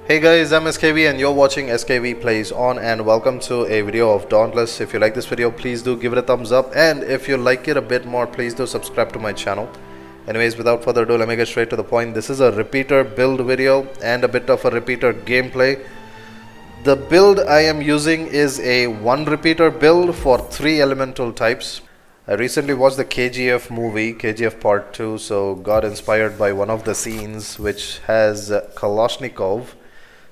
Hey guys, I'm SKV and you're watching SKVplaysON, and welcome to a video of Dauntless. If you like this video, please do give it a thumbs up, and if you like it a bit more, please do subscribe to my channel. Anyways, without further ado, let me get straight to the point. This is a repeater build video and a bit of a repeater gameplay. The build I am using is a one repeater build for 3 elemental types. I recently watched the KGF movie, KGF Part 2, so got inspired by one of the scenes which has Kalashnikov.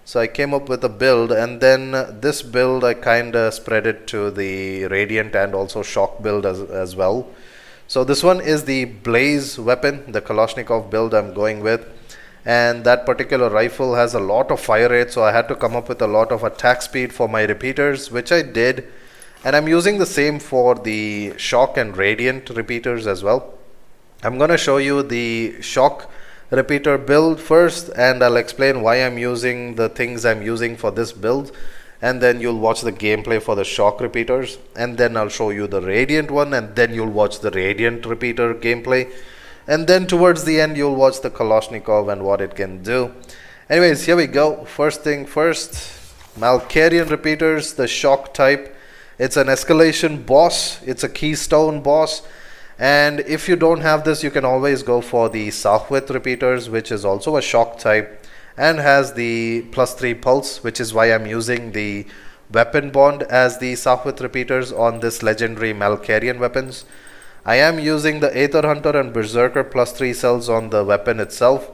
So I came up with a build, and then this build I kinda spread it to the Radiant and also Shock build as well. So this one is the Blaze weapon, the Kalashnikov build I'm going with, and that particular rifle has a lot of fire rate, so I had to come up with a lot of attack speed for my repeaters, which I did, and I'm using the same for the Shock and Radiant repeaters as well. I'm gonna show you the Shock repeater build first, and I'll explain why I'm using the things I'm using for this build, and then you'll watch the gameplay for the Shock repeaters, and then I'll show you the Radiant one, and then you'll watch the Radiant repeater gameplay, and then towards the end you'll watch the Kalashnikov and what it can do. Anyways, here we go. First thing first, Malkarian repeaters, the Shock type. It's an escalation boss, it's a keystone boss. And if you don't have this, you can always go for the Sahwith repeaters, which is also a Shock type and has the +3 pulse, which is why I'm using the weapon bond as the Sahwith repeaters on this legendary Malkarian weapons. I am using the Aether Hunter and Berserker +3 cells on the weapon itself.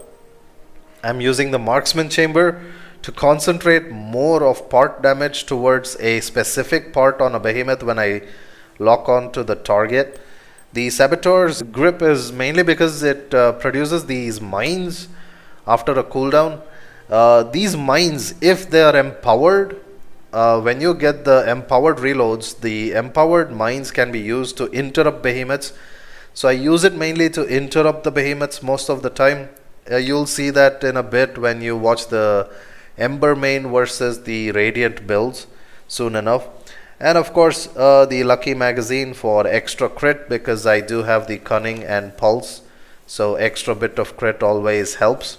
I'm using the Marksman Chamber to concentrate more of part damage towards a specific part on a behemoth when I lock on to the target. The Saboteur's grip is mainly because it produces these mines after a cooldown. These mines, if they are empowered, when you get the empowered reloads, the empowered mines can be used to interrupt behemoths. So I use it mainly to interrupt the behemoths most of the time. You'll see that in a bit when you watch the Ember main versus the Radiant builds soon enough. And of course the lucky magazine for extra crit, because I do have the cunning and pulse, so extra bit of crit always helps.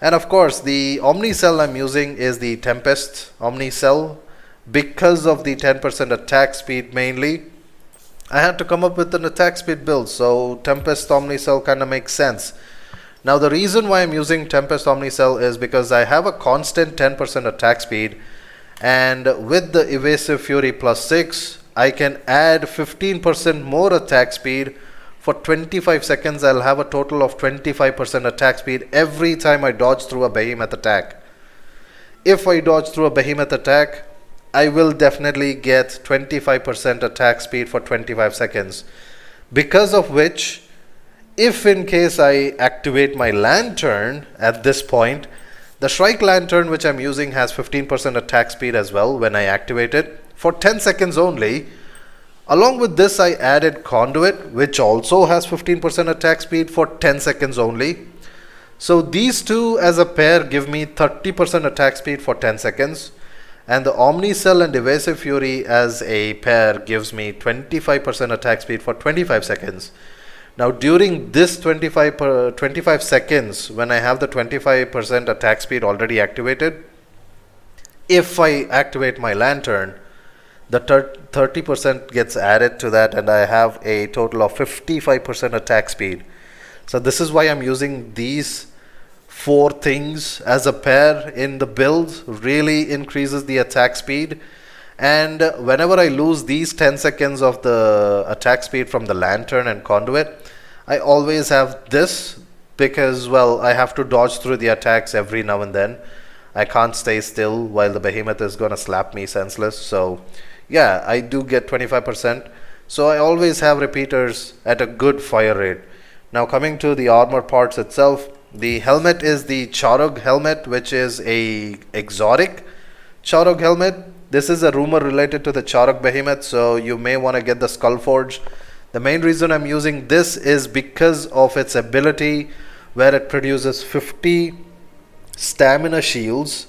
And of course the Omni cell I'm using is the Tempest Omni cell because of the 10% attack speed mainly. I had to come up with an attack speed build, so Tempest Omni cell kind of makes sense. Now the reason why I'm using Tempest Omni cell is because I have a constant 10% attack speed, and with the Evasive Fury +6 I can add 15% more attack speed. For 25 seconds I'll have a total of 25% attack speed every time I dodge through a behemoth attack. If I dodge through a behemoth attack, I will definitely get 25% attack speed for 25 seconds, because of which, if in case I activate my lantern at this point, the Strike Lantern which I'm using has 15% attack speed as well when I activate it for 10 seconds only. Along with this I added Conduit, which also has 15% attack speed for 10 seconds only. So these two as a pair give me 30% attack speed for 10 seconds. And the Omni Cell and Evasive Fury as a pair gives me 25% attack speed for 25 seconds. Now during this 25 seconds, when I have the 25% attack speed already activated, if I activate my lantern, the 30% gets added to that, and I have a total of 55% attack speed. So this is why I'm using these 4 things as a pair in the build. Really increases the attack speed. And whenever I lose these 10 seconds of the attack speed from the lantern and conduit, I always have this, because, well, I have to dodge through the attacks every now and then. I can't stay still while the behemoth is gonna slap me senseless. So yeah, I do get 25%. So I always have repeaters at a good fire rate. Now coming to the armor parts itself, the helmet is the Charog helmet, which is a exotic Charog helmet. This is a rumor related to the Charog behemoth, so you may want to get the Skullforge. The main reason I'm using this is because of its ability, where it produces 50 stamina shields.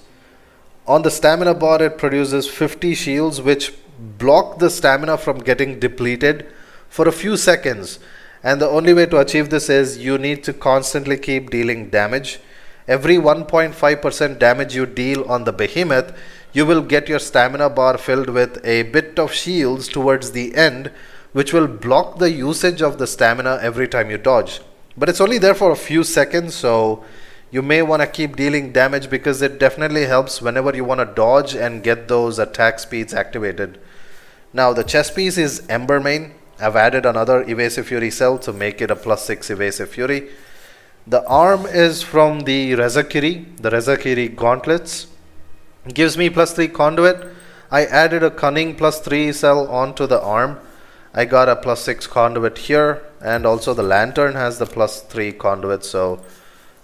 On the stamina bar it produces 50 shields which block the stamina from getting depleted for a few seconds. And the only way to achieve this is you need to constantly keep dealing damage. every 1.5% damage you deal on the behemoth, you will get your stamina bar filled with a bit of shields towards the end, which will block the usage of the stamina every time you dodge. But it's only there for a few seconds, so you may want to keep dealing damage because it definitely helps whenever you want to dodge and get those attack speeds activated. Now the chest piece is Ember main. I've added another evasive fury cell to make it a +6 evasive fury. The arm is from the Rezakiri gauntlets. Gives me +3 conduit. I added a cunning +3 cell onto the arm. I got a +6 conduit here, and also the lantern has the +3 conduit, so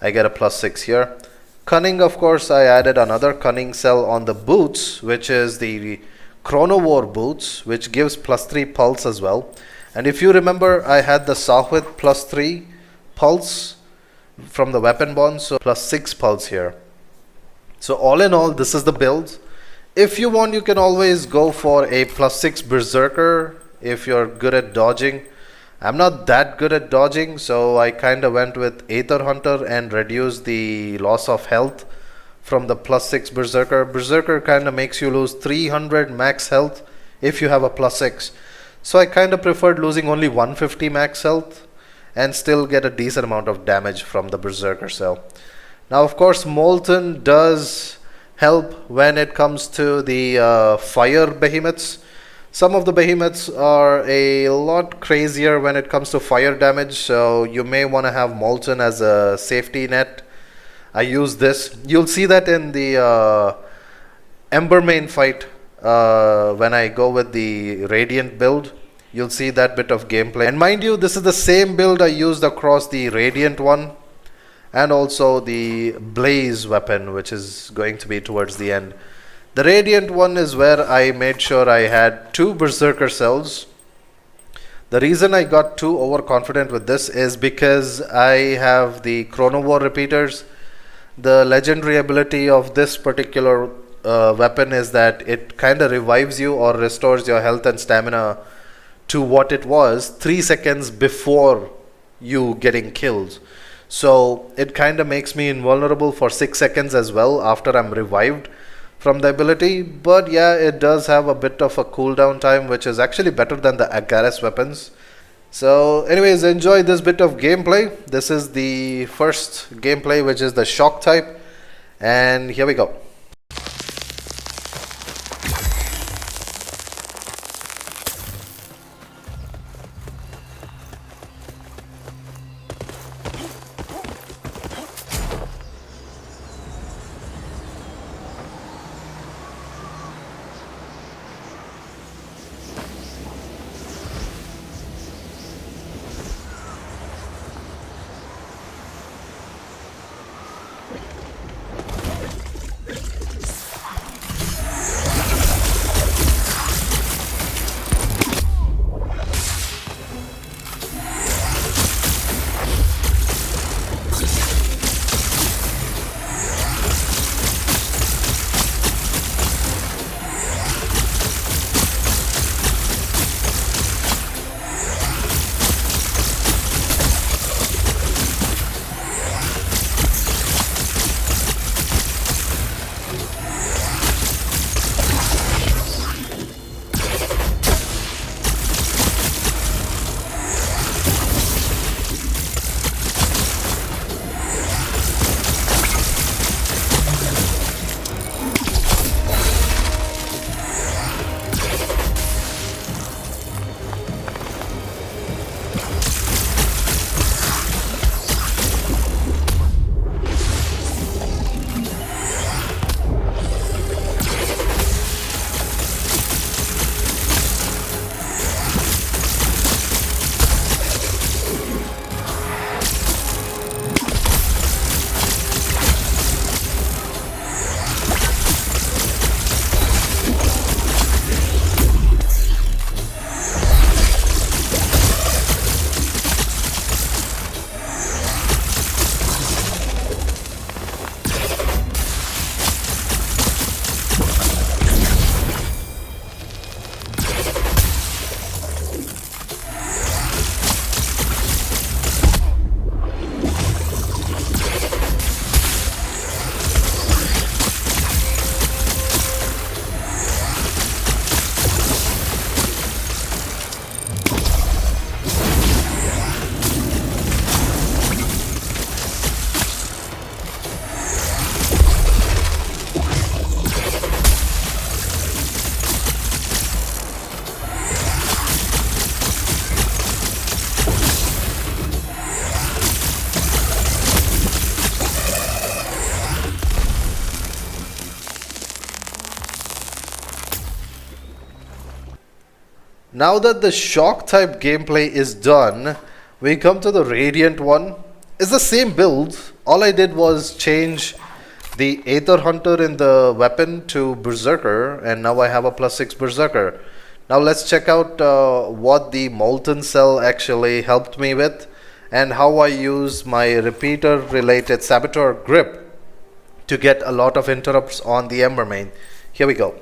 I get a +6 here. Cunning, of course, I added another cunning cell on the boots, which is the Chrono War boots, which gives +3 pulse as well. And if you remember, I had the Sahwith +3 pulse from the weapon bond, so +6 pulse here. So all in all, this is the build. If you want, you can always go for a +6 Berserker if you're good at dodging. I'm not that good at dodging, so I kind of went with Aether Hunter and reduced the loss of health from the +6 Berserker. Berserker kind of makes you lose 300 max health if you have a +6. So I kind of preferred losing only 150 max health and still get a decent amount of damage from the Berserker cell. Now of course Molten does help when it comes to the fire behemoths. Some of the behemoths are a lot crazier when it comes to fire damage, so you may want to have Molten as a safety net. I use this. You'll see that in the Ember main fight when I go with the Radiant build. You'll see that bit of gameplay. And mind you, this is the same build I used across the Radiant one and also the Blaze weapon, which is going to be towards the end. The Radiant one is where I made sure I had 2 Berserker cells. The reason I got too overconfident with this is because I have the Chrono War repeaters. The legendary ability of this particular weapon is that it kind of revives you or restores your health and stamina to what it was 3 seconds before you getting killed. So it kind of makes me invulnerable for 6 seconds as well after I'm revived from the ability. But yeah, it does have a bit of a cooldown time, which is actually better than the Agares weapons. So anyways, enjoy this bit of gameplay. This is the first gameplay, which is the shock type, and here we go. Now that the shock type gameplay is done, we come to the radiant one. It's the same build. All I did was change the Aether Hunter in the weapon to Berserker, and now I have a +6 Berserker. Now let's check out what the Molten Cell actually helped me with, and how I use my repeater related Saboteur grip to get a lot of interrupts on the Ember main. Here we go.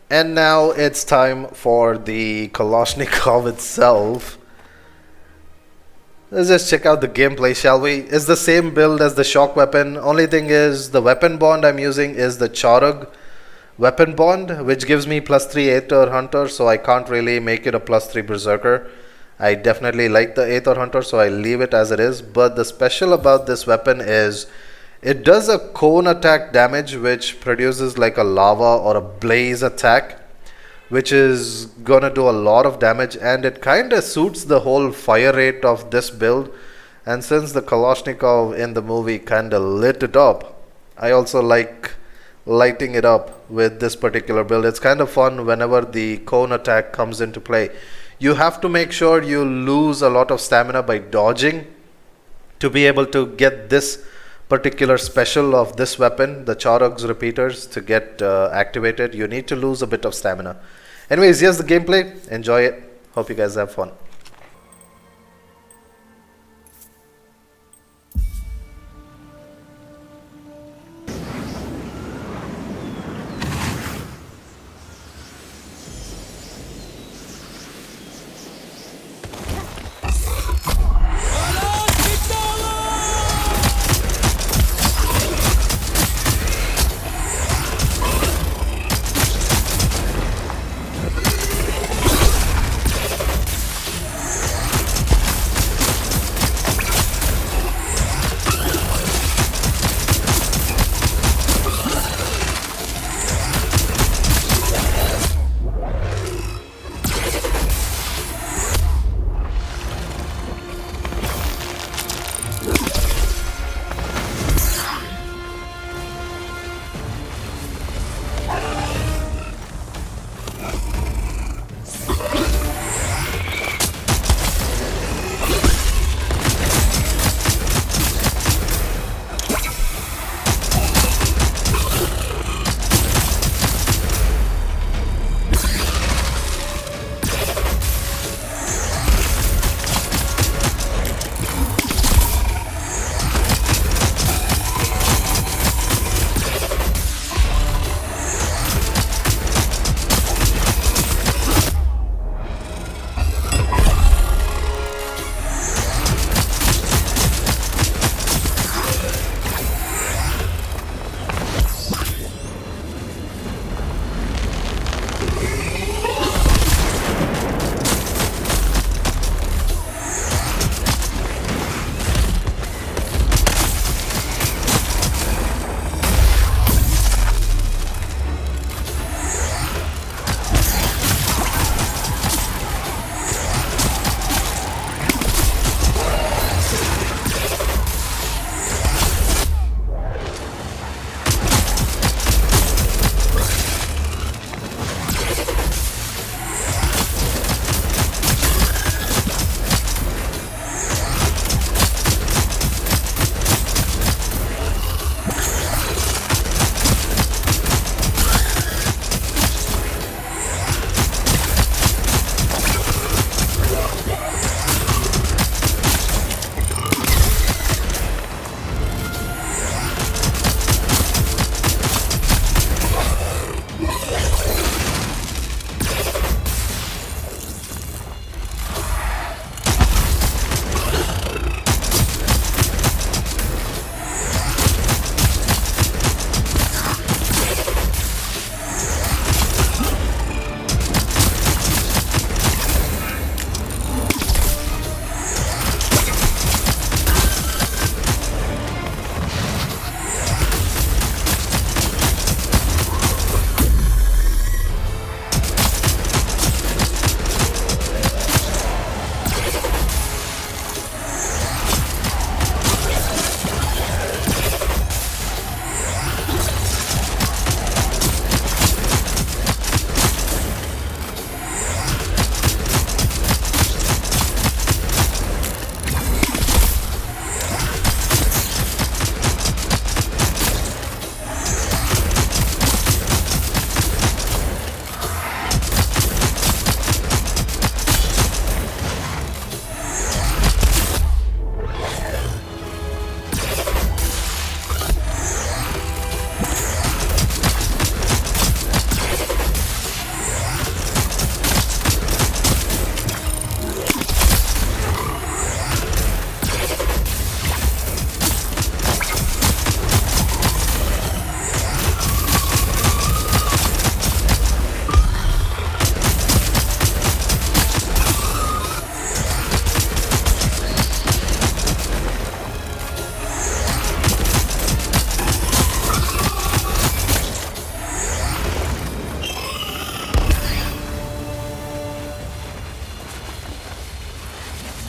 And now it's time for the Kalashnikov itself. Let's just check out the gameplay, shall we? It's the same build as the shock weapon. Only thing is the weapon bond I'm using is the Charug weapon bond, which gives me +3 Aether Hunter, so I can't really make it a +3 Berserker. I definitely like the Aether Hunter, so I leave it as it is. But the special about this weapon is it does a cone attack damage, which produces like a lava or a blaze attack, which is gonna do a lot of damage, and it kinda suits the whole fire rate of this build. And since the Kalashnikov in the movie kinda lit it up, I also like lighting it up with this particular build. It's kind of fun whenever the cone attack comes into play. You have to make sure you lose a lot of stamina by dodging to be able to get this particular special of this weapon, the Charog's repeaters, to get activated. You need to lose a bit of stamina. Anyways, here's the gameplay. Enjoy it. Hope you guys have fun.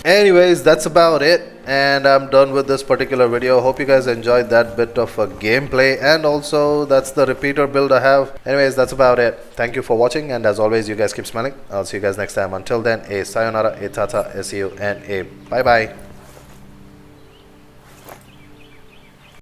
Anyways, that's about it, and I'm done with this particular video. Hope you guys enjoyed that bit of a gameplay, and also that's the repeater build I have. Anyways, that's about it. Thank you for watching, and as always, you guys keep smiling. I'll see you guys next time. Until then, a sayonara, a tata, a see you, and a bye bye.